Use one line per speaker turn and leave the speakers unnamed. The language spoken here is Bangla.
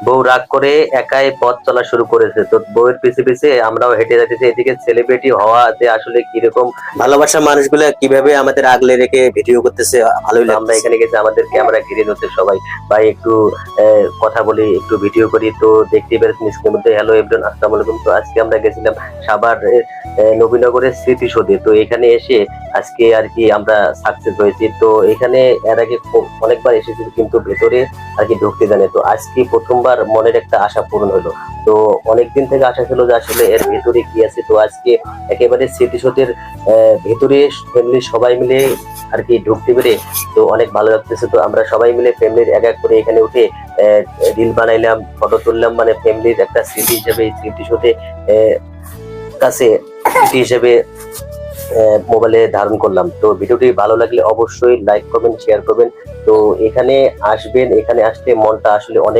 বউ রাগ করে একাই পথ চলা শুরু করেছে, তো বউয়ের পিছে পিছে আমরাও হেঁটে যাচ্ছি। এদিকে সেলিব্রিটি হওয়া যে আসলে কিরকম ভালোবাসা, মানুষগুলো কিভাবে আমাদের আগলে রেখে ভিডিও করতেছে, ভালোই লাগছে। আমরা এখানে গেছি, আমাদের ক্যামেরা ঘিরে ধরছে সবাই, ভাই একটু কথা বলি, একটু ভিডিও করি। তো দেখতে পেরেছেন স্ক্রিনের মধ্যে, হ্যালো এভরিওয়ান, আসসালামু আলাইকুম। তো আজকে আমরা গেছিলাম সাভার নবীনগরের স্মৃতিসৌধে। তো এখানে এসে আজকে আর কি আমরা সাকসেস হয়েছি। তো এখানে এর আগে অনেকবার এসেছি, কিন্তু ভেতরে আর কি ঢুকতে জানে। তো আজকে প্রথমবার মনের একটা আশা পূরণ হলো। তো অনেকদিন থেকে আশা ছিল যে আসলে এর ভেতরে কি আছে। তো আজকে একেবারে স্মৃতিসৌধের ভেতরে ফ্যামিলির সবাই মিলে আর কি ঢুকতে পেরে তো অনেক ভালো লাগতেছে। তো আমরা সবাই মিলে ফ্যামিলির এক এক করে এখানে উঠে রিল বানাইলাম, ফটো তুললাম, মানে ফ্যামিলির একটা স্মৃতি হিসেবে স্মৃতিসৌধে কাছে স্মৃতি হিসেবে মোবাইলে ধারণ করলাম। তো ভিডিওটি ভালো লাগলে অবশ্যই লাইক করবেন, শেয়ার করবেন। তো এখানে আসবেন, এখানে আসলে মনটা আসলে অনেক